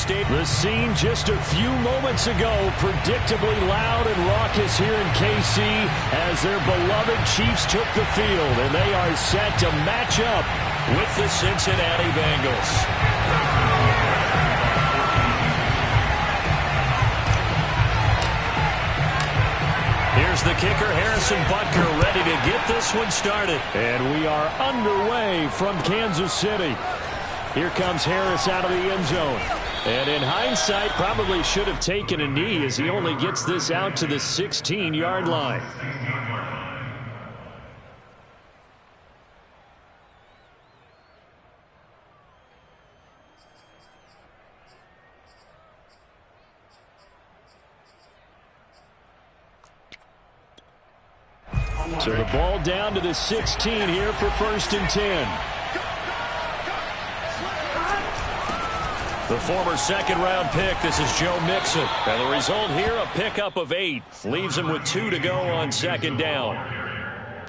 Stadium. The scene just a few moments ago, predictably loud and raucous here in KC as their beloved Chiefs took the field, and they are set to match up with the Cincinnati Bengals. Here's the kicker, Harrison Butker, ready to get this one started. And we are underway from Kansas City. Here comes Harris out of the end zone. And in hindsight, probably should have taken a knee as he only gets this out to the 16-yard line. So the ball down to the 16 here for 1st and 10. The former second-round pick, this is Joe Mixon. And the result here, a pickup of 8. Leaves him with 2 to go on 2nd down.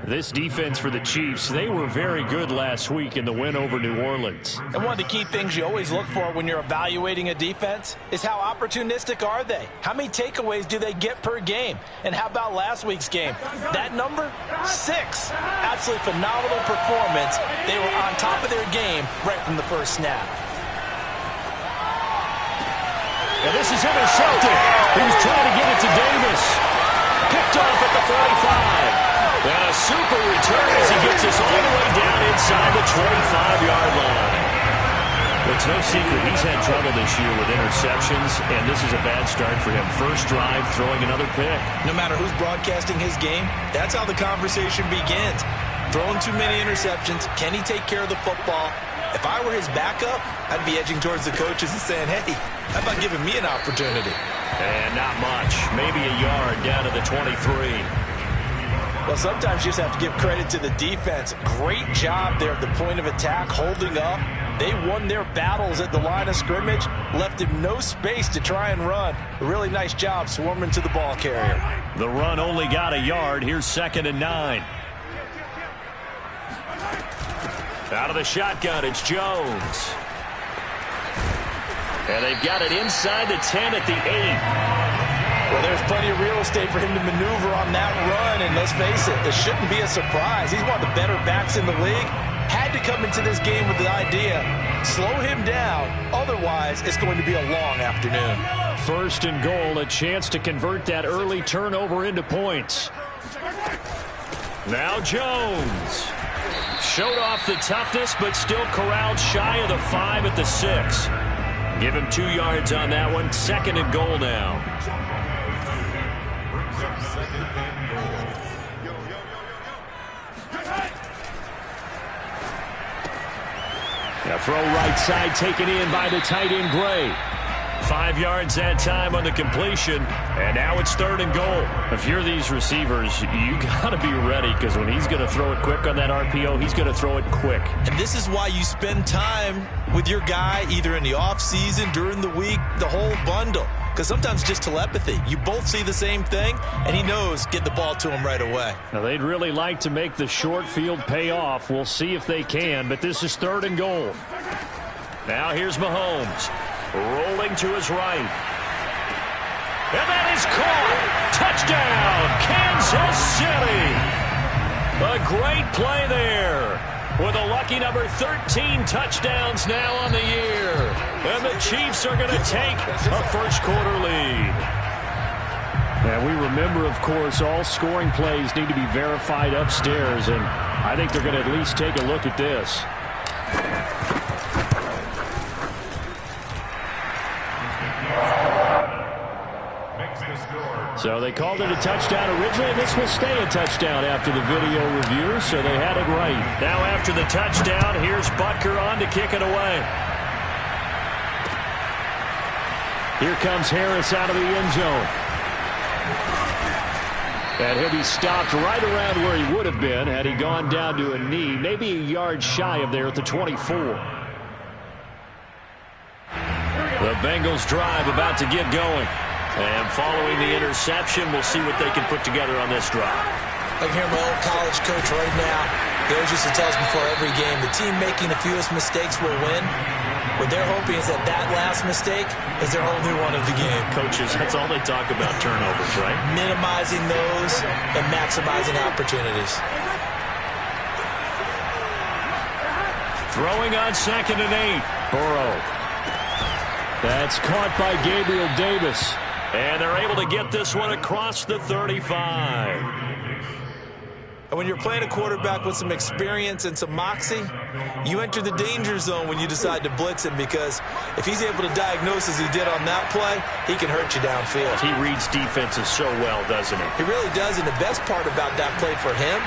This defense for the Chiefs, they were very good last week in the win over New Orleans. And one of the key things you always look for when you're evaluating a defense is how opportunistic are they? How many takeaways do they get per game? And how about last week's game? That number? 6. Absolutely phenomenal performance. They were on top of their game right from the first snap. And this is intercepted. He was trying to get it to Davis. Picked off at the 45. And a super return as he gets us all the way down inside the 25-yard line. It's no secret he's had trouble this year with interceptions, and this is a bad start for him. First drive, throwing another pick. No matter who's broadcasting his game, that's how the conversation begins. Throwing too many interceptions, can he take care of the football? If I were his backup, I'd be edging towards the coaches and saying, hey, how about giving me an opportunity? And not much. Maybe a yard down to the 23. Well, sometimes you just have to give credit to the defense. Great job there at the point of attack, holding up. They won their battles at the line of scrimmage, left him no space to try and run. A really nice job swarming to the ball carrier. The run only got a yard. Here's 2nd and 9. Out of the shotgun, it's Jones. And they've got it inside the 10 at the 8. Well, there's plenty of real estate for him to maneuver on that run, and let's face it, this shouldn't be a surprise. He's one of the better backs in the league. Had to come into this game with the idea, slow him down, otherwise it's going to be a long afternoon. 1st and goal, a chance to convert that early turnover into points. Now Jones. Showed off the toughness, but still corralled shy of the 5 at the 6. Give him 2 yards on that one. 2nd and goal now. Now throw right side taken in by the tight end Gray. 5 yards that time on the completion, and now it's 3rd and goal. If you're these receivers, you got to be ready, because when he's going to throw it quick on that RPO, he's going to throw it quick. And this is why you spend time with your guy either in the offseason, during the week, the whole bundle. Because sometimes just telepathy. You both see the same thing, and he knows get the ball to him right away. Now, they'd really like to make the short field pay off. We'll see if they can, but this is 3rd and goal. Now here's Mahomes. Rolling to his right. And that is caught. Touchdown, Kansas City. A great play there. With a lucky number 13 touchdowns now on the year. And the Chiefs are going to take a first-quarter lead. And we remember, of course, all scoring plays need to be verified upstairs. And I think they're going to at least take a look at this. So they called it a touchdown originally, and this will stay a touchdown after the video review, so they had it right. Now after the touchdown, here's Butker on to kick it away. Here comes Harris out of the end zone. And he'll be stopped right around where he would have been had he gone down to a knee, maybe a yard shy of there at the 24. The Bengals drive about to get going. And following the interception, we'll see what they can put together on this drive. I can hear my old college coach right now. He always used to tell us before every game, the team making the fewest mistakes will win. What they're hoping is that last mistake is their only one of the game. Coaches, that's all they talk about, turnovers, right? Minimizing those and maximizing opportunities. Throwing on 2nd and 8. Burrow. That's caught by Gabriel Davis. And they're able to get this one across the 35. And when you're playing a quarterback with some experience and some moxie, you enter the danger zone when you decide to blitz him, because if he's able to diagnose as he did on that play, he can hurt you downfield. He reads defenses so well, doesn't he? He really does, and the best part about that play for him,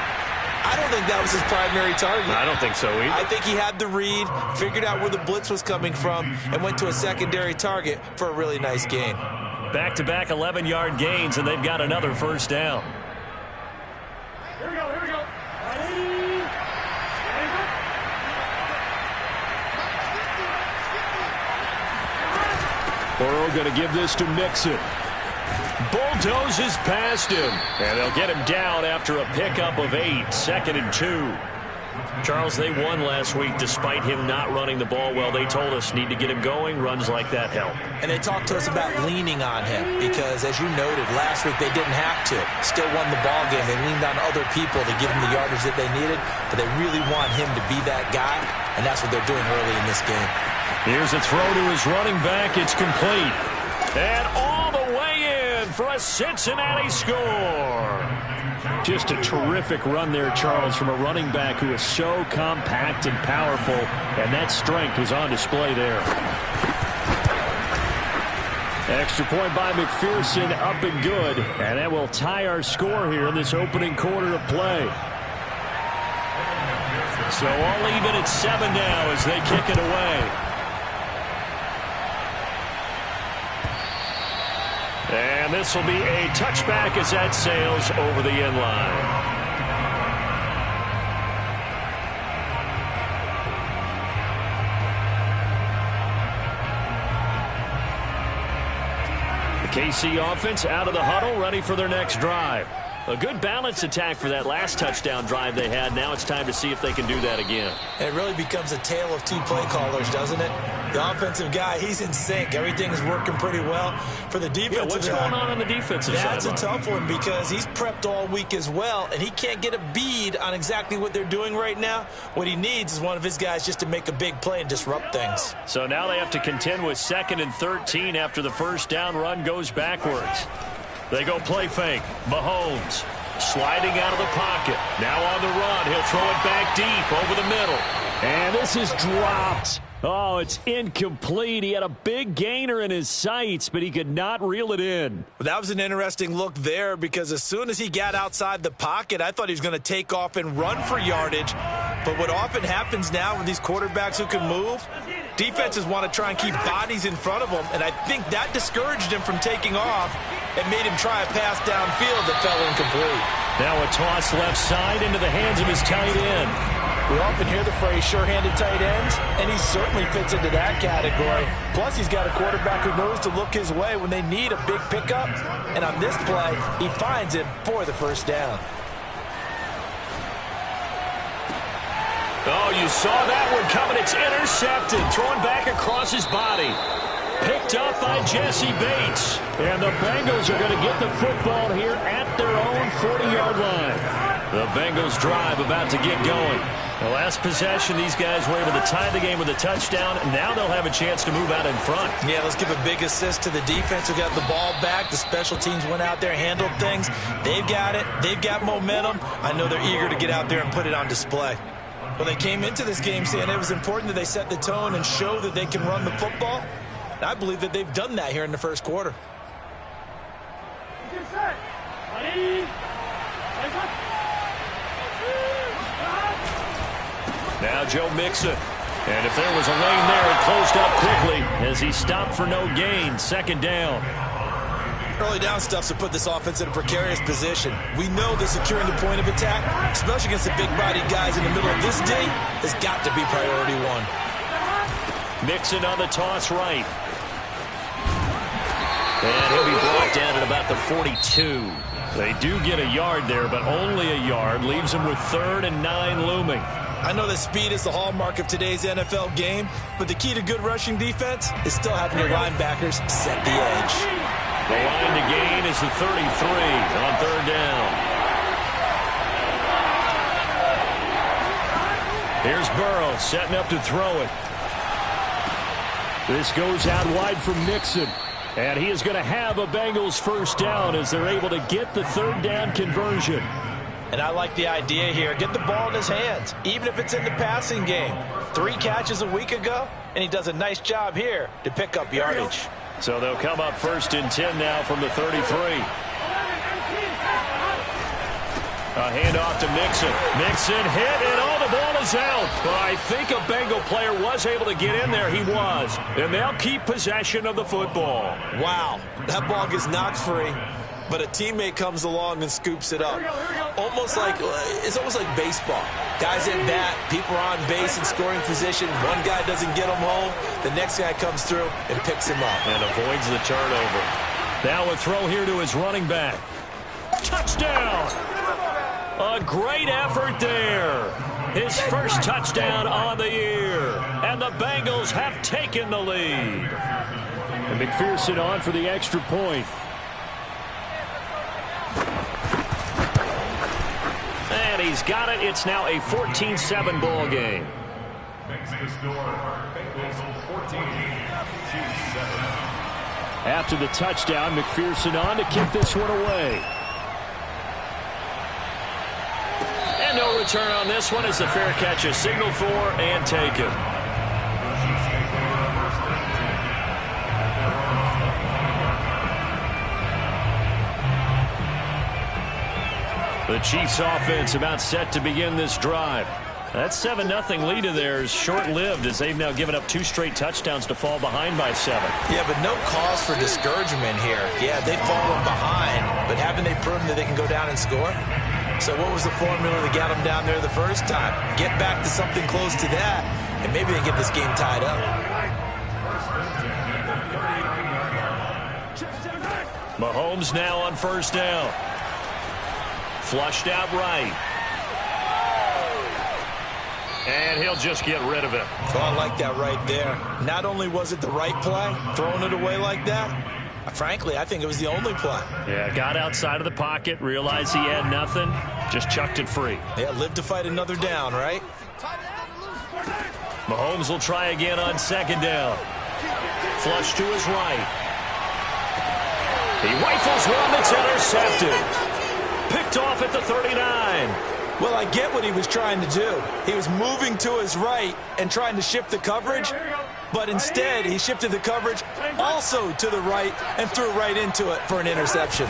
I don't think that was his primary target. I don't think so either. I think he had the read, figured out where the blitz was coming from, and went to a secondary target for a really nice gain. Back-to-back 11-yard gains, and they've got another first down. Here we go. Burrow going to give this to Mixon. Bulldozes past him. And they'll get him down after a pickup of 8. 2nd and 2. Charles, they won last week despite him not running the ball well. They told us need to get him going. Runs like that help. And they talked to us about leaning on him because, as you noted, last week they didn't have to. Still won the ball game. They leaned on other people to give him the yardage that they needed, but they really want him to be that guy, and that's what they're doing early in this game. Here's a throw to his running back. It's complete. And all the way in for a Cincinnati score. Just a terrific run there, Charles, from a running back who is so compact and powerful, and that strength was on display there. Extra point by McPherson, up and good, and that will tie our score here in this opening quarter of play. So all even at 7 now as they kick it away. And this will be a touchback as that sails over the end line. The KC offense out of the huddle, ready for their next drive. A good balanced attack for that last touchdown drive they had. Now it's time to see if they can do that again. And it really becomes a tale of two play callers, doesn't it? The offensive guy, he's in sync. Everything's working pretty well. For the defensive guy, what's going on the defensive side? That's a tough one because he's prepped all week as well, and he can't get a bead on exactly what they're doing right now. What he needs is one of his guys just to make a big play and disrupt things. So now they have to contend with 2nd and 13 after the first down run goes backwards. They go play fake. Mahomes sliding out of the pocket. Now on the run. He'll throw it back deep over the middle. And this is dropped. Oh, it's incomplete. He had a big gainer in his sights, but he could not reel it in. Well, that was an interesting look there because as soon as he got outside the pocket, I thought he was going to take off and run for yardage. But what often happens now with these quarterbacks who can move, defenses want to try and keep bodies in front of them, and I think that discouraged him from taking off and made him try a pass downfield that fell incomplete. Now a toss left side into the hands of his tight end. We often hear the phrase sure-handed tight ends, and he certainly fits into that category. Plus, he's got a quarterback who knows to look his way when they need a big pickup. And on this play, he finds it for the first down. Oh, you saw that one coming. It's intercepted. Thrown back across his body. Picked up by Jesse Bates. And the Bengals are going to get the football here at their own 40-yard line. The Bengals drive about to get going. The last possession, these guys were able to tie the game with a touchdown, and now they'll have a chance to move out in front. Yeah, let's give a big assist to the defense who got the ball back. The special teams went out there, handled things. They've got it. They've got momentum. I know they're eager to get out there and put it on display. Well, they came into this game saying it was important that they set the tone and show that they can run the football. And I believe that they've done that here in the first quarter. Now Joe Mixon. And if there was a lane there, it closed up quickly as he stopped for no gain. 2nd down. Early down stuffs to put this offense in a precarious position. We know that securing the point of attack, especially against the big-bodied guys in the middle of this D, has got to be priority one. Mixon on the toss right. And he'll be brought down at about the 42. They do get a yard there, but only a yard. Leaves them with 3rd and 9 looming. I know that speed is the hallmark of today's NFL game, but the key to good rushing defense is still having your linebackers set the edge. The line to gain is the 33 on third down. Here's Burrow setting up to throw it. This goes out wide from Nixon. And he is going to have a Bengals first down as they're able to get the third down conversion. And I like the idea here. Get the ball in his hands, even if it's in the passing game. 3 catches a week ago, and he does a nice job here to pick up yardage. So they'll come up first and 10 now from the 33. A handoff to Mixon. Mixon hit, and the ball is out. But I think a Bengal player was able to get in there. He was. And they'll keep possession of the football. Wow, that ball gets knocked free, but a teammate comes along and scoops it up. It's almost like baseball. Guys at bat, people are on base in scoring position. One guy doesn't get him home. The next guy comes through and picks him up. And avoids the turnover. Now a throw here to his running back. Touchdown! A great effort there. His first touchdown on the year. And the Bengals have taken the lead. And McPherson on for the extra point. And he's got it. It's now a 14-7 ball game. Next to score, Bengals 14, Chiefs 7. After the touchdown, McPherson on to kick this one away. And no return on this one as the fair catch is signaled for and taken. The Chiefs offense about set to begin this drive. That 7-0 lead of theirs short-lived as they've now given up 2 straight touchdowns to fall behind by 7. Yeah, but no cause for discouragement here. Yeah, they've fallen behind, but haven't they proven that they can go down and score? So what was the formula that got them down there the first time? Get back to something close to that, and maybe they get this game tied up. Mahomes now on first down. Flushed out right. And he'll just get rid of it. Oh, I like that right there. Not only was it the right play, throwing it away like that, frankly, I think it was the only play. Yeah, got outside of the pocket, realized he had nothing, just chucked it free. Yeah, live to fight another down, right? Mahomes will try again on second down. Flush to his right. He rifles one that's intercepted. Picked off at the 39. Well, I get what he was trying to do. He was moving to his right and trying to shift the coverage, but instead he shifted the coverage also to the right and threw right into it for an interception.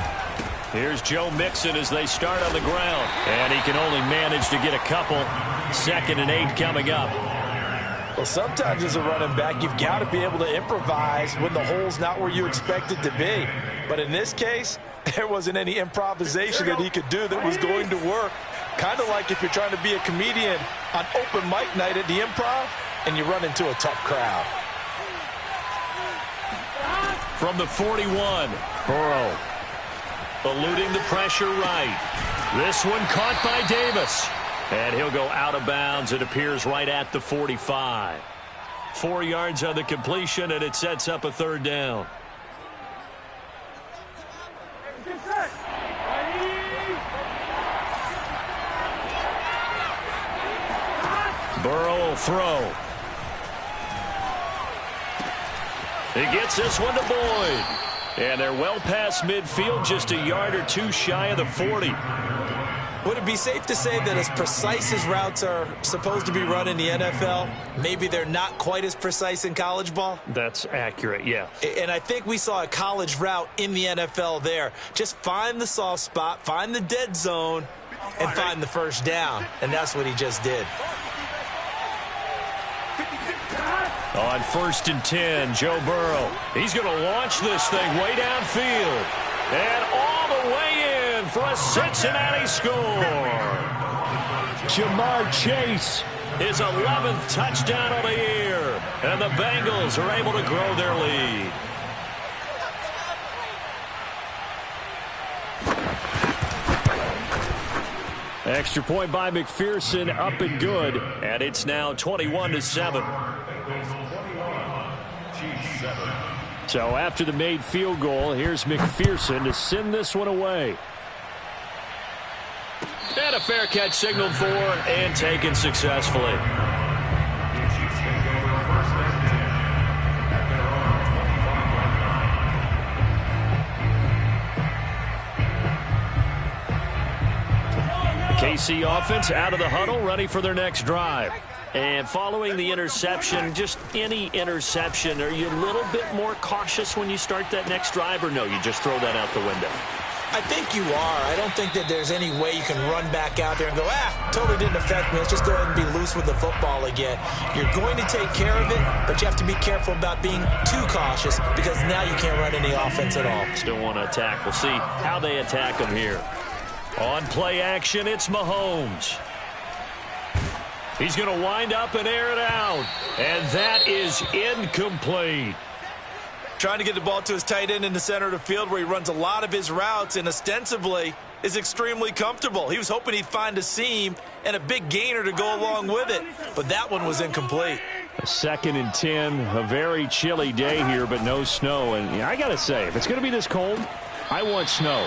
Here's Joe Mixon as they start on the ground, and he can only manage to get a couple. 2nd and 8 coming up. Well, sometimes as a running back, you've got to be able to improvise when the hole's not where you expect it to be. But in this case, there wasn't any improvisation that he could do that was going to work. Kind of like if you're trying to be a comedian on open mic night at the Improv and you run into a tough crowd. From the 41, Burrow eluding the pressure right. This one caught by Davis. And he'll go out of bounds. It appears right at the 45. 4 yards on the completion, and it sets up a third down. Burrow will throw. He gets this one to Boyd. And they're well past midfield, just a yard or 2 shy of the 40. Would it be safe to say that as precise as routes are supposed to be run in the NFL, maybe they're not quite as precise in college ball? That's accurate, yeah. And I think we saw a college route in the NFL there. Just find the soft spot, find the dead zone, and find the first down. And that's what he just did. On 1st and 10, Joe Burrow. He's going to launch this thing way downfield. And all the way in for a Cincinnati score. Jamar Chase, his 11th touchdown of the year. And the Bengals are able to grow their lead. Extra point by McPherson, up and good. And it's now 21-7. So after the made field goal, here's McPherson to send this one away. And a fair catch signaled for and taken successfully. KC offense out of the huddle, ready for their next drive. And following the interception, just any interception, are you a little bit more cautious when you start that next drive, or no, you just throw that out the window? I think you are. I don't think that there's any way you can run back out there and go, totally didn't affect me. Let's just go ahead and be loose with the football again. You're going to take care of it, but you have to be careful about being too cautious because now you can't run any offense at all. Still want to attack. We'll see how they attack them here. On play action, it's Mahomes. He's going to wind up and air it out. And that is incomplete. Trying to get the ball to his tight end in the center of the field where he runs a lot of his routes and ostensibly is extremely comfortable. He was hoping he'd find a seam and a big gainer to go along with it, but that one was incomplete. A 2nd and 10, a very chilly day here, but no snow. And I got to say, if it's going to be this cold, I want snow.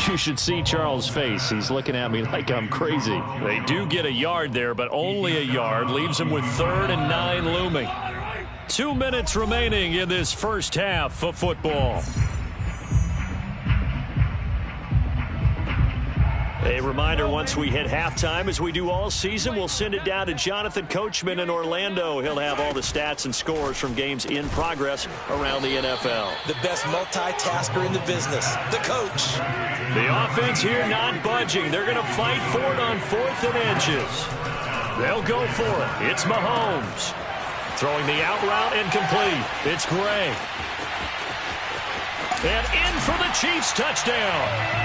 You should see Charles' face. He's looking at me like I'm crazy. They do get a yard there, but only a yard. Leaves them with 3rd and 9 looming. 2 minutes remaining in this first half of football. A reminder, once we hit halftime, as we do all season, we'll send it down to Jonathan Coachman in Orlando. He'll have all the stats and scores from games in progress around the NFL. The best multitasker in the business, the coach. The offense here not budging. They're going to fight for it on 4th and inches. They'll go for it. It's Mahomes. Throwing the out route incomplete. It's Gray. And in for the Chiefs touchdown.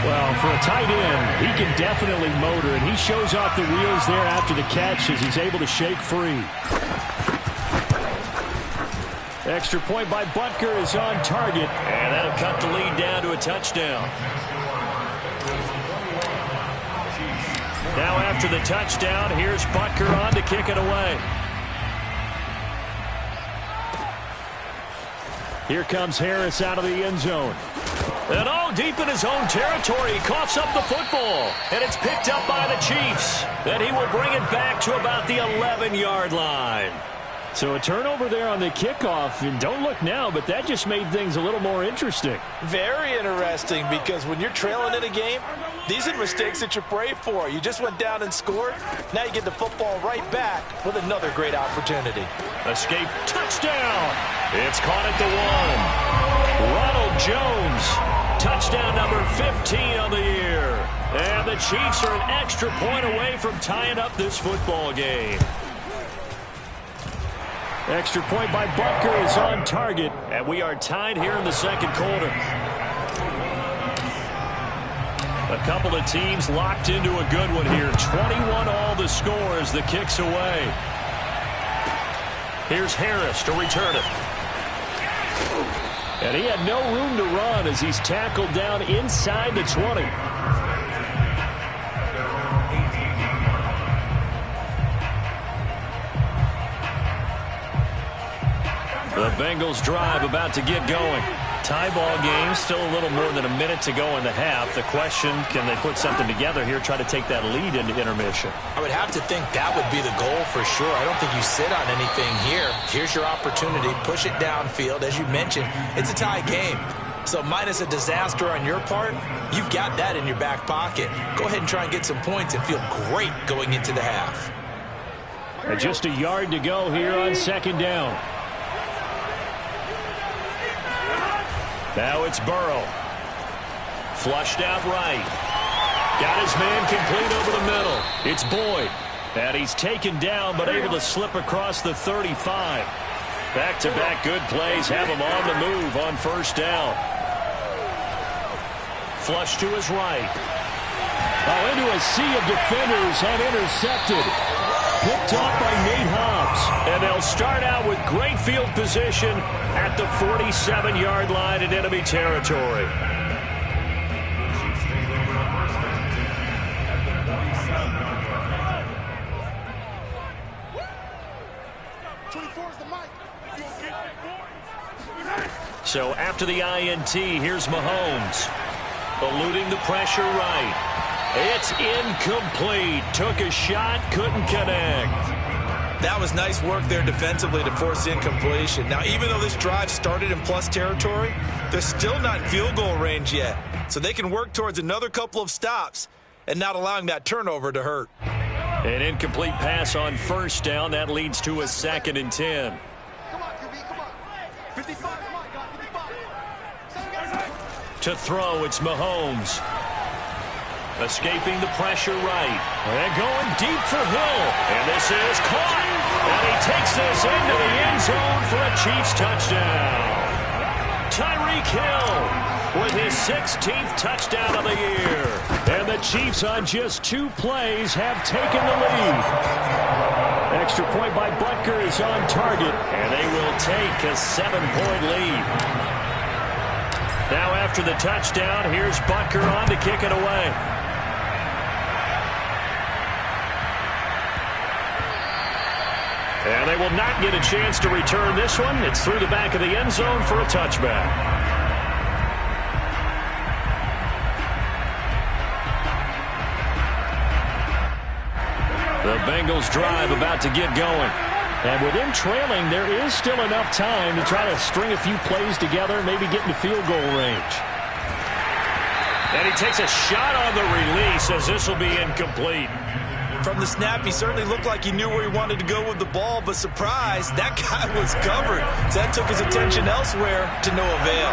Well, for a tight end, he can definitely motor, and he shows off the wheels there after the catch as he's able to shake free. Extra point by Butker is on target, and that'll cut the lead down to a touchdown. Now after the touchdown, here's Butker on to kick it away. Here comes Harris out of the end zone. And all deep in his own territory, he coughs up the football. And it's picked up by the Chiefs. And he will bring it back to about the 11-yard line. So a turnover there on the kickoff. And don't look now, but that just made things a little more interesting. Very interesting, because when you're trailing in a game, these are mistakes that you pray for. You just went down and scored. Now you get the football right back with another great opportunity. Escape touchdown. It's caught at the 1. Ronald Jones, touchdown number 15 on the year. And the Chiefs are an extra point away from tying up this football game. Extra point by Butker is on target, and we are tied here in the second quarter. A couple of teams locked into a good one here. 21 all the score as the kick's away. Here's Harris to return it. And he had no room to run as he's tackled down inside the 20. The Bengals drive about to get going. Tie ball game, still a little more than a minute to go in the half. The question, can they put something together here, try to take that lead into intermission? I would have to think that would be the goal for sure. I don't think you sit on anything here. Here's your opportunity. Push it downfield. As you mentioned, it's a tie game. So minus a disaster on your part, you've got that in your back pocket. Go ahead and try and get some points and feel great going into the half. And just a yard to go here on second down. Now it's Burrow. Flushed out right. Got his man complete over the middle. It's Boyd. And he's taken down but able to slip across the 35. Back-to-back good plays have him on the move on first down. Flush to his right. Oh, into a sea of defenders and intercepted. Picked off by Nate Hobbs. And they'll start out with great field position at the 47-yard line in enemy territory. So after the INT, here's Mahomes. Eluding the pressure right. It's incomplete. Took a shot, couldn't connect. That was nice work there defensively to force incompletion. Now, even though this drive started in plus territory, they're still not in field goal range yet. So they can work towards another couple of stops and not allowing that turnover to hurt. An incomplete pass on first down. That leads to a 2nd and 10. Come on, QB, come on. 55, come on, God, 55. To throw, it's Mahomes. Escaping the pressure right. And going deep for Hill. And this is caught. And he takes this into the end zone for a Chiefs touchdown. Tyreek Hill with his 16th touchdown of the year. And the Chiefs on just 2 plays have taken the lead. Extra point by Butker is on target. And they will take a 7-point lead. Now after the touchdown, here's Butker on to kick it away. And they will not get a chance to return this one. It's through the back of the end zone for a touchback. The Bengals drive about to get going. And with him trailing, there is still enough time to try to string a few plays together, maybe get into field goal range. And he takes a shot on the release as this will be incomplete. From the snap, he certainly looked like he knew where he wanted to go with the ball, but surprise, that guy was covered. So that took his attention elsewhere to no avail.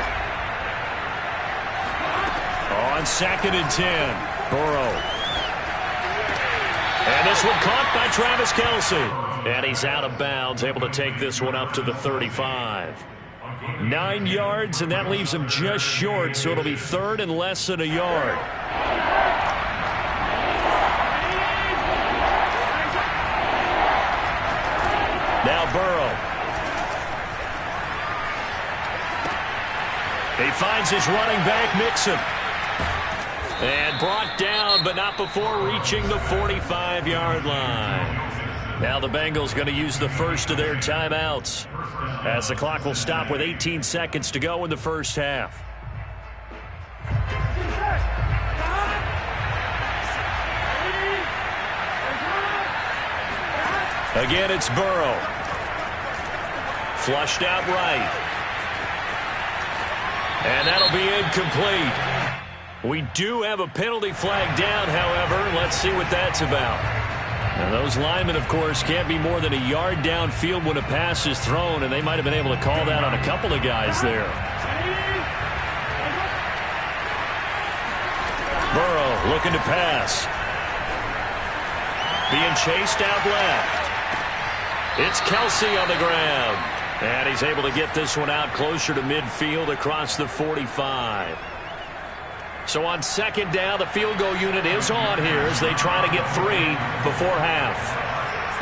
On 2nd and 10, Burrow. And this one caught by Travis Kelce. And he's out of bounds, able to take this one up to the 35. 9 yards, and that leaves him just short, so it'll be 3rd and less than a yard. Now Burrow. He finds his running back, Mixon. And brought down, but not before reaching the 45-yard line. Now the Bengals going to use the first of their timeouts, as the clock will stop with 18 seconds to go in the first half. Again, it's Burrow. Flushed out right. And that'll be incomplete. We do have a penalty flag down, however. Let's see what that's about. And those linemen, of course, can't be more than a yard downfield when a pass is thrown, and they might have been able to call that on a couple of guys there. Burrow looking to pass. Being chased out left. It's Kelce on the ground. And he's able to get this one out closer to midfield across the 45. So on 2nd down, the field goal unit is on here as they try to get 3 before half.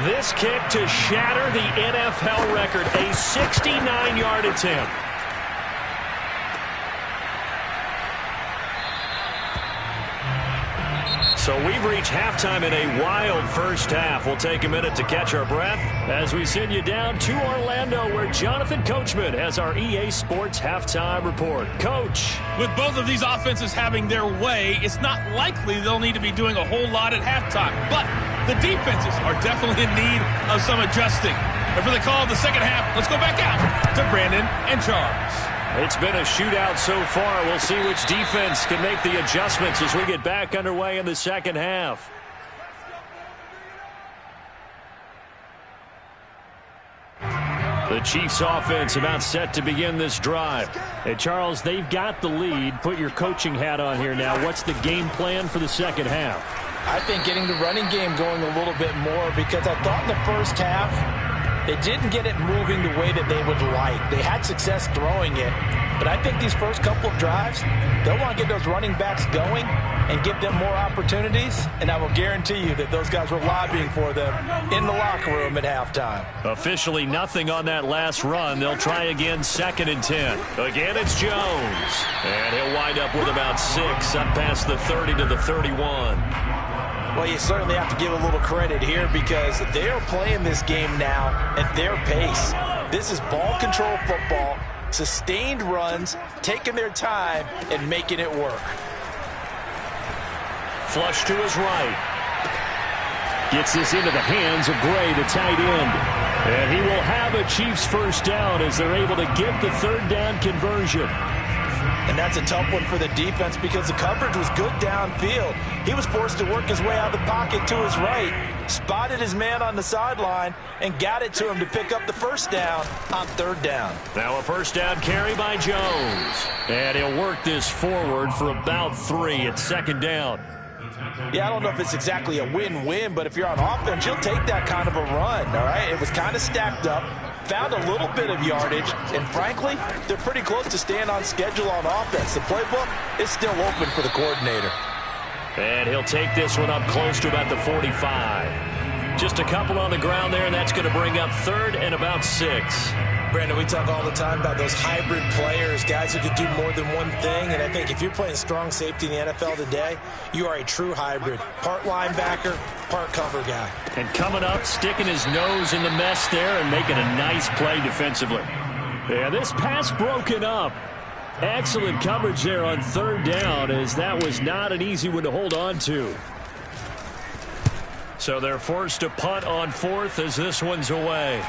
This kick to shatter the NFL record, a 69-yard attempt. So we've reached halftime in a wild first half. We'll take a minute to catch our breath as we send you down to Orlando, where Jonathan Coachman has our EA Sports halftime report. Coach. With both of these offenses having their way, it's not likely they'll need to be doing a whole lot at halftime. But the defenses are definitely in need of some adjusting. And for the call of the second half, let's go back out to Brandon and Charles. It's been a shootout so far. We'll see which defense can make the adjustments as we get back underway in the second half. The Chiefs offense about set to begin this drive. Hey, Charles, they've got the lead. Put your coaching hat on here now. What's the game plan for the second half? I think getting the running game going a little bit more, because I thought in the first half they didn't get it moving the way that they would like. They had success throwing it, but I think these first couple of drives, they'll want to get those running backs going and give them more opportunities, and I will guarantee you that those guys were lobbying for them in the locker room at halftime. Officially nothing on that last run. They'll try again, 2nd and 10. Again, it's Jones. And he'll wind up with about 6 up past the 30 to the 31. Well, you certainly have to give a little credit here, because they are playing this game now at their pace. This is ball control football. sustained runs, taking their time, and making it work. Flush to his right. Gets this into the hands of Gray, the tight end. And he will have a Chiefs first down as they're able to get the third down conversion. And that's a tough one for the defense because the coverage was good downfield. He was forced to work his way out of the pocket to his right, spotted his man on the sideline, and got it to him to pick up the first down on third down. Now a first down carry by Jones. And he'll work this forward for about 3 at second down. Yeah, I don't know if it's exactly a win-win, but if you're on offense, you'll take that kind of a run, all right? It was kind of stacked up, found a little bit of yardage, and frankly, they're pretty close to staying on schedule on offense. The playbook is still open for the coordinator. And he'll take this one up close to about the 45. Just a couple on the ground there, and that's going to bring up third and about 6. Brandon, we talk all the time about those hybrid players, guys who can do more than one thing. And I think if you're playing strong safety in the NFL today, you are a true hybrid. Part linebacker, part cover guy. And coming up, sticking his nose in the mess there and making a nice play defensively. Yeah, this pass broken up. Excellent coverage there on third down, as that was not an easy one to hold on to. So they're forced to punt on fourth as this one's away.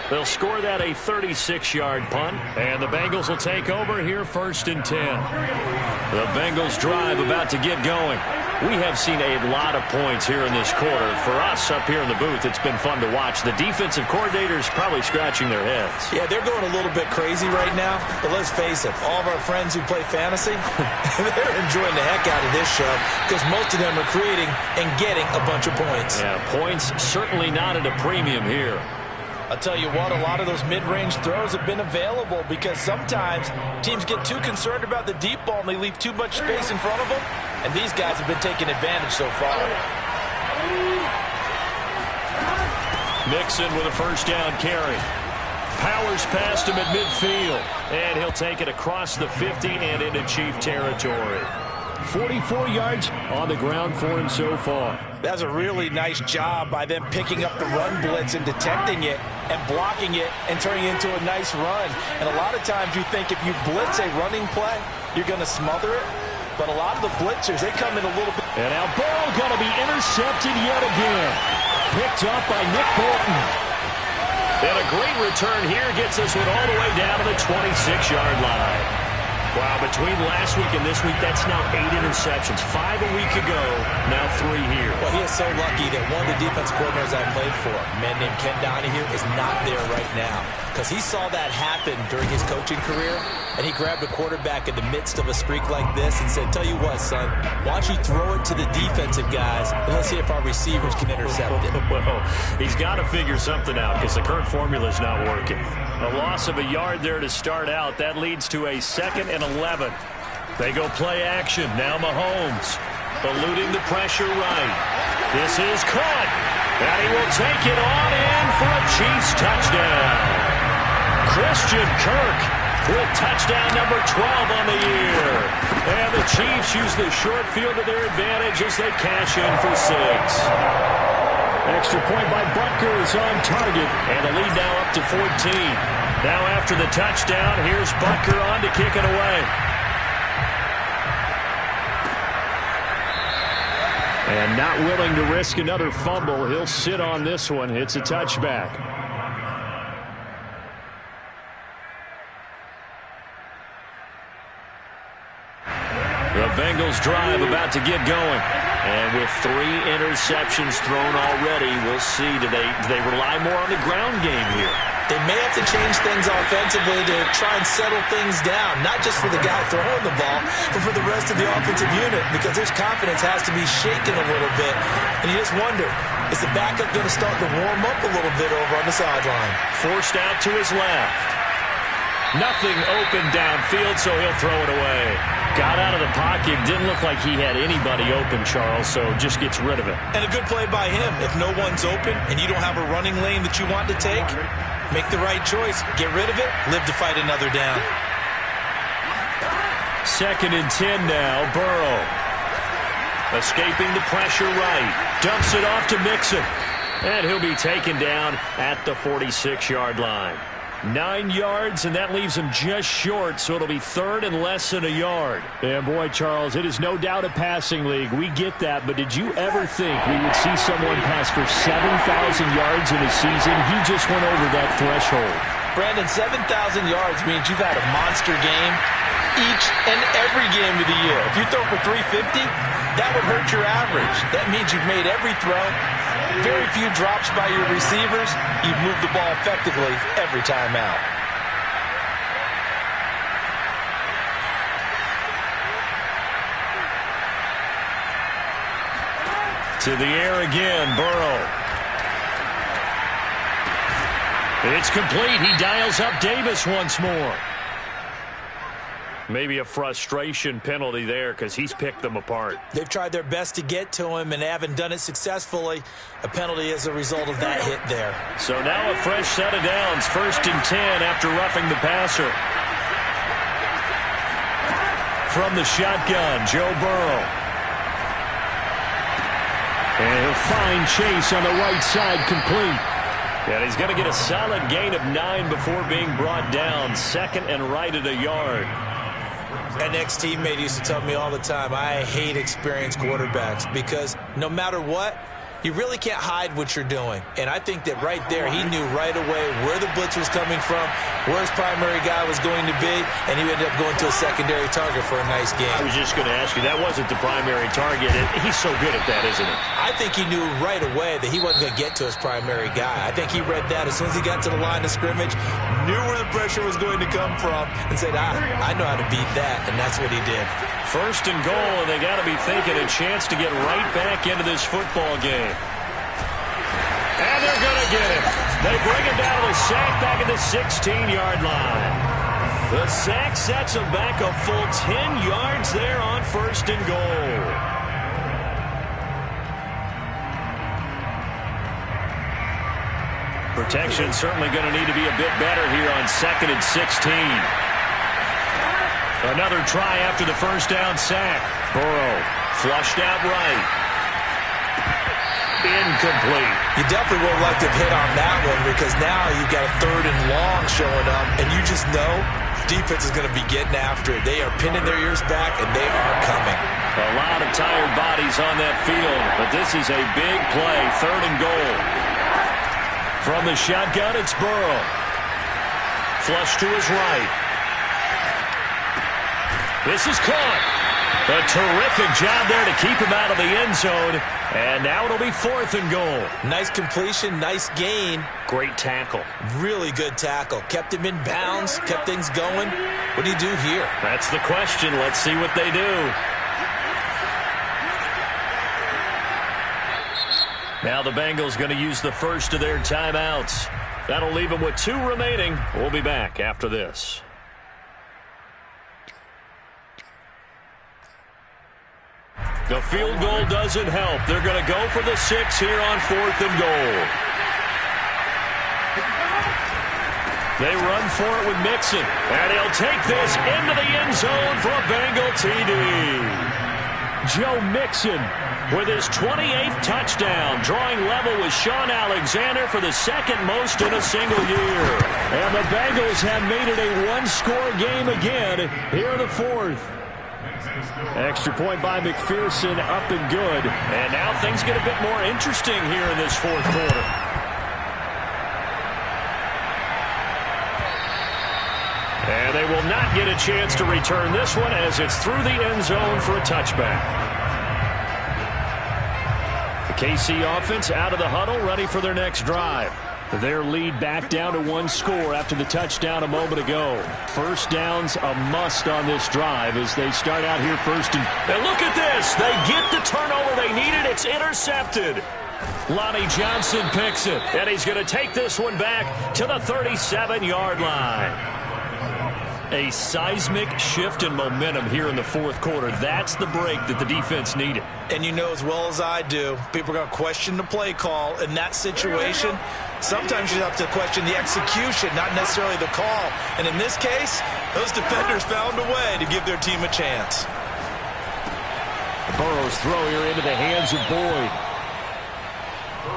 They'll score that a 36-yard punt, and the Bengals will take over here first and 10. The Bengals drive about to get going. We have seen a lot of points here in this quarter. For us up here in the booth, it's been fun to watch. The defensive coordinators probably scratching their heads. Yeah, they're going a little bit crazy right now, but let's face it, all of our friends who play fantasy, they're enjoying the heck out of this show because most of them are creating and getting a bunch of points. Yeah, points certainly not at a premium here. I'll tell you what, a lot of those mid-range throws have been available because sometimes teams get too concerned about the deep ball and they leave too much space in front of them, and these guys have been taking advantage so far. Mixon with a first down carry. Powers past him at midfield, and he'll take it across the 50 and into Chief territory. 44 yards on the ground for him so far. That's a really nice job by them picking up the run blitz and detecting it and blocking it and turning it into a nice run. And a lot of times you think if you blitz a running play, you're going to smother it. But a lot of the blitzers, they come in a little bit. And now Burrow going to be intercepted yet again. Picked up by Nick Bolton. And a great return here gets this one all the way down to the 26-yard line. Wow, between last week and this week, that's now 8 interceptions. 5 a week ago, now 3 here. Well, he is so lucky that one of the defense coordinators I played for, a man named Ken Donahue, is not there right now. Because he saw that happen during his coaching career, and he grabbed a quarterback in the midst of a streak like this and said, tell you what, son, why don't you throw it to the defensive guys, and let's see if our receivers can intercept it. Well, he's got to figure something out because the current formula is not working. A loss of a yard there to start out. That leads to a 2nd and 11. They go play action. Now Mahomes eluding the pressure right. This is caught. And he will take it on in for a Chiefs touchdown. Christian Kirk with touchdown number 12 on the year. And the Chiefs use the short field to their advantage as they cash in for 6. Extra point by Butker is on target, and the lead now up to 14. Now after the touchdown, here's Butker on to kick it away. And not willing to risk another fumble, he'll sit on this one. It's a touchback. The Bengals drive about to get going. And with 3 interceptions thrown already, we'll see. Do they rely more on the ground game here? They may have to change things offensively to try and settle things down, not just for the guy throwing the ball, but for the rest of the offensive unit, because his confidence has to be shaken a little bit. And you just wonder, is the backup going to start to warm up a little bit over on the sideline? Forced out to his left. Nothing open downfield, so he'll throw it away. Got out of the pocket. Didn't look like he had anybody open, Charles, so just gets rid of it. And a good play by him. If no one's open and you don't have a running lane that you want to take, make the right choice. Get rid of it. Live to fight another down. 2nd and 10 now. Burrow escaping the pressure right. Dumps it off to Mixon. And he'll be taken down at the 46-yard line. 9 yards, and that leaves him just short, so it'll be third and less than a yard. And boy, Charles, it is no doubt a passing league. We get that, but did you ever think we would see someone pass for 7,000 yards in a season? He just went over that threshold. Brandon, 7,000 yards means you've had a monster game each and every game of the year. If you throw for 350, that would hurt your average. That means you've made every throw. Very few drops by your receivers. You've moved the ball effectively every time out. To the air again, Burrow. It's complete. He dials up Davis once more. Maybe a frustration penalty there because he's picked them apart. They've tried their best to get to him and they haven't done it successfully. A penalty as a result of that hit there. So now a fresh set of downs. 1st and 10 after roughing the passer. From the shotgun, Joe Burrow. And he'll find Chase on the right side, complete. And he's going to get a solid gain of 9 before being brought down. 2nd and right at a yard. An ex-teammate used to tell me all the time, I hate experienced quarterbacks because no matter what, you really can't hide what you're doing. And I think that right there, he knew right away where the blitz was coming from, where his primary guy was going to be, and he ended up going to a secondary target for a nice game. I was just going to ask you, that wasn't the primary target. He's so good at that, isn't he? I think he knew right away that he wasn't going to get to his primary guy. I think he read that as soon as he got to the line of scrimmage, knew where the pressure was going to come from, and said, I know how to beat that, and that's what he did. 1st and goal, and they got to be thinking a chance to get right back into this football game. And they're going to get him. They bring him down to the sack back at the 16-yard line. The sack sets him back a full 10 yards there on 1st and goal. Protection certainly going to need to be a bit better here on 2nd and 16. Another try after the 1st down sack. Burrow flushed out right. Incomplete. You definitely would have liked to have hit on that one because now you've got a 3rd and long showing up, and you just know defense is going to be getting after it. They are pinning their ears back, and they are coming. A lot of tired bodies on that field, but this is a big play. 3rd and goal. From the shotgun, it's Burrow. Flush to his right. This is caught. A terrific job there to keep him out of the end zone. And now it'll be 4th and goal. Nice completion, nice gain. Great tackle. Really good tackle. Kept him in bounds, kept things going. What do you do here? That's the question. Let's see what they do. Now the Bengals going to use the first of their timeouts. That'll leave them with 2 remaining. We'll be back after this. The field goal doesn't help. They're going to go for the 6 here on 4th and goal. They run for it with Mixon. And he'll take this into the end zone for a Bengal TD. Joe Mixon with his 28th touchdown, drawing level with Sean Alexander for the 2nd most in a single year. And the Bengals have made it a 1-score game again here in the 4th. Extra point by McPherson, up and good. And now things get a bit more interesting here in this 4th quarter. And they will not get a chance to return this one as it's through the end zone for a touchback. The KC offense out of the huddle, ready for their next drive. Their lead back down to 1 score after the touchdown a moment ago. 1st down's a must on this drive as they start out here 1st and look at this. They get the turnover they needed. It's intercepted. Lonnie Johnson picks it, and he's going to take this one back to the 37-yard line. A seismic shift in momentum here in the 4th quarter. That's the break that the defense needed. And you know as well as I do, people are going to question the play call in that situation. Sometimes you have to question the execution, not necessarily the call. And in this case, those defenders found a way to give their team a chance. Burrow's throw here into the hands of Boyd.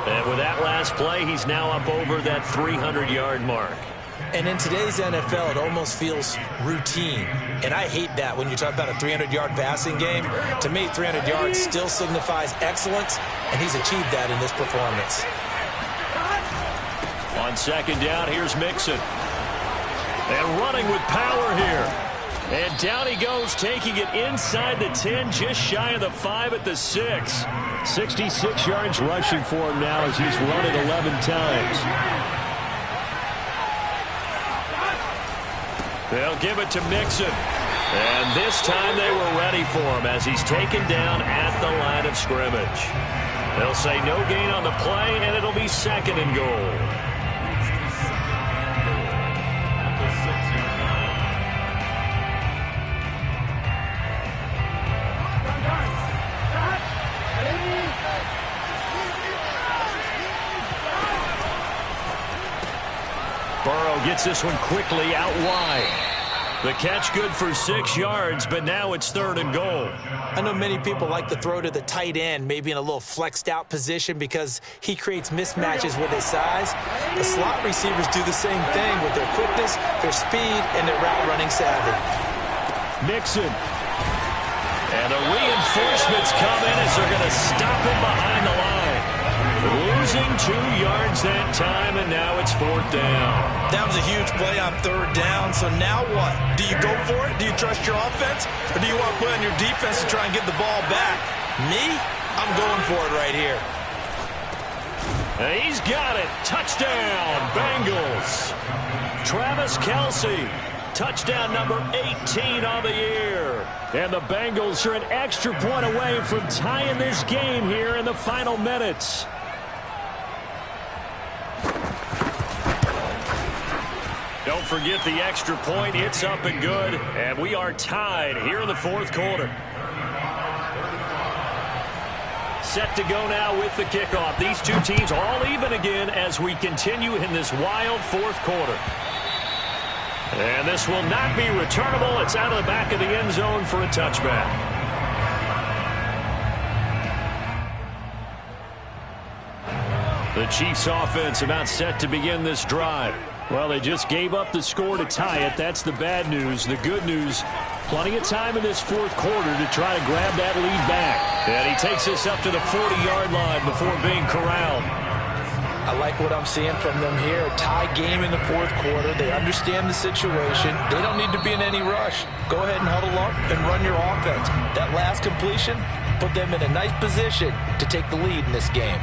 And with that last play, he's now up over that 300-yard mark. And in today's NFL, it almost feels routine. And I hate that when you talk about a 300-yard passing game. To me, 300 yards still signifies excellence, and he's achieved that in this performance. On second down, here's Mixon. And running with power here. And down he goes, taking it inside the 10, just shy of the 5 at the 6. 66 yards rushing for him now as he's run it 11 times. They'll give it to Mixon. And this time they were ready for him as he's taken down at the line of scrimmage. They'll say no gain on the play, and it'll be second and goal. Burrow gets this one quickly out wide. The catch good for 6 yards, but now it's third and goal. I know many people like to throw to the tight end, maybe in a little flexed out position because he creates mismatches with his size. The slot receivers do the same thing with their quickness, their speed, and their route running savvy. Mixon. And the reinforcements come in as they're going to stop him behind the line. Losing 2 yards that time, and now it's fourth down. That was a huge play on third down, so now what? Do you go for it? Do you trust your offense? Or do you want to put on your defense to try and get the ball back? Me? I'm going for it right here. And he's got it. Touchdown, Bengals. Travis Kelce. Touchdown number 18 on the year. And the Bengals are an extra point away from tying this game here in the final minutes. Don't forget the extra point. It's up and good. And we are tied here in the fourth quarter. Set to go now with the kickoff. These two teams all even again as we continue in this wild fourth quarter. And this will not be returnable. It's out of the back of the end zone for a touchback. The Chiefs offense about set to begin this drive. Well, they just gave up the score to tie it. That's the bad news. The good news, plenty of time in this fourth quarter to try to grab that lead back. And he takes us up to the 40-yard line before being corralled. I like what I'm seeing from them here. Tie game in the fourth quarter. They understand the situation. They don't need to be in any rush. Go ahead and huddle up and run your offense. That last completion put them in a nice position to take the lead in this game.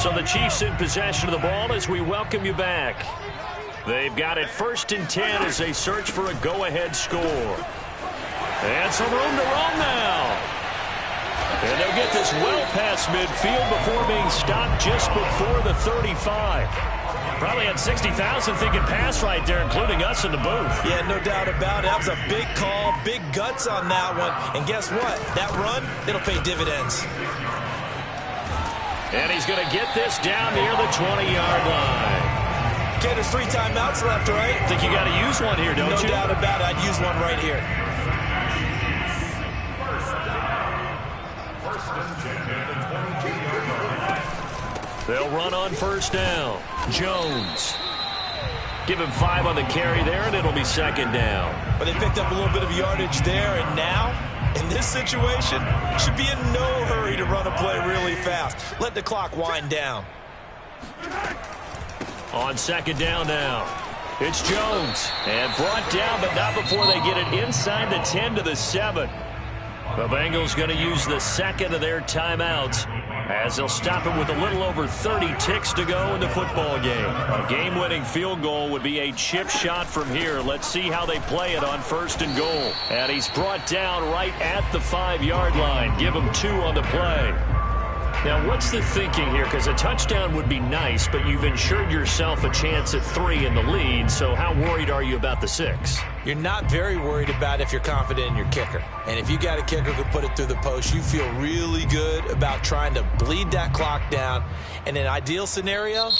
So the Chiefs in possession of the ball as we welcome you back. They've got it 1st and 10 as they search for a go-ahead score. And some room to run now. And they'll get this well past midfield before being stopped just before the 35. Probably had 60,000 thinking pass right there, including us in the booth. Yeah, no doubt about it. That was a big call, big guts on that one. And guess what? That run, it'll pay dividends. And he's going to get this down near the 20-yard line. Okay, there's 3 timeouts left, right? I think you got to use one here, don't you? No doubt about it. I'd use one right here. They'll run on first down. Jones. Give him 5 on the carry there, and it'll be second down. But they picked up a little bit of yardage there, and now, in this situation, should be in no hurry to run a play really fast. Let the clock wind down. On second down now. It's Jones. And brought down, but not before they get it inside the 10 to the 7. The Bengals going to use the second of their timeouts as they'll stop him with a little over 30 ticks to go in the football game. A game-winning field goal would be a chip shot from here. Let's see how they play it on 1st and goal. And he's brought down right at the 5-yard line. Give him 2 on the play. Now, what's the thinking here? Because a touchdown would be nice, but you've ensured yourself a chance at 3 in the lead, so how worried are you about the 6? You're not very worried about if you're confident in your kicker. And if you got a kicker who put it through the post, you feel really good about trying to bleed that clock down. In an ideal scenario,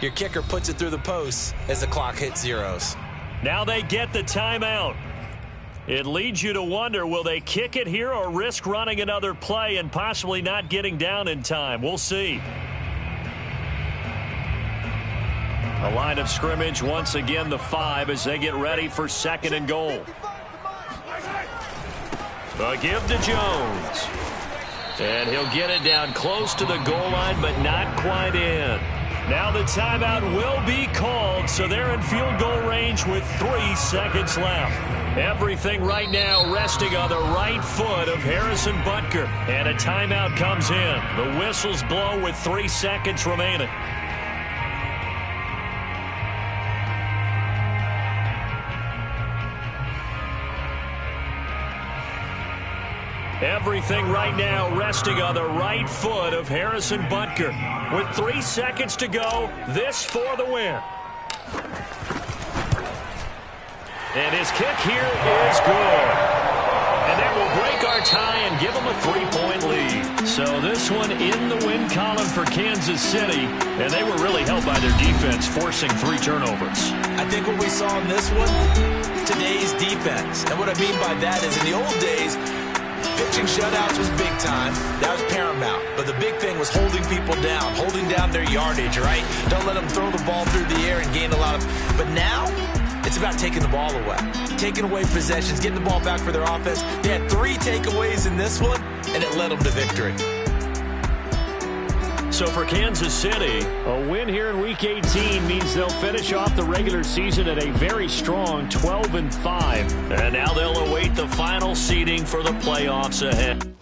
your kicker puts it through the post as the clock hits zeros. Now they get the timeout. It leads you to wonder, will they kick it here or risk running another play and possibly not getting down in time? We'll see. A line of scrimmage, once again the 5 as they get ready for 2nd and goal. The give to Jones. And he'll get it down close to the goal line, but not quite in. Now the timeout will be called, so they're in field goal range with 3 seconds left. Everything right now resting on the right foot of Harrison Butker. And a timeout comes in. The whistles blow with 3 seconds remaining. Everything right now resting on the right foot of Harrison Butker. With 3 seconds to go, this for the win. And his kick here is good. And that will break our tie and give them a 3-point lead. So this one in the win column for Kansas City. And they were really helped by their defense, forcing 3 turnovers. I think what we saw in this one, today's defense. And what I mean by that is in the old days, pitching shutouts was big time. That was paramount. But the big thing was holding people down, holding down their yardage, right? Don't let them throw the ball through the air and gain a lot of... But now, it's about taking the ball away. Taking away possessions, getting the ball back for their offense. They had 3 takeaways in this one, and it led them to victory. So for Kansas City, a win here in Week 18 means they'll finish off the regular season at a very strong 12-5. And now they'll await the final seeding for the playoffs ahead.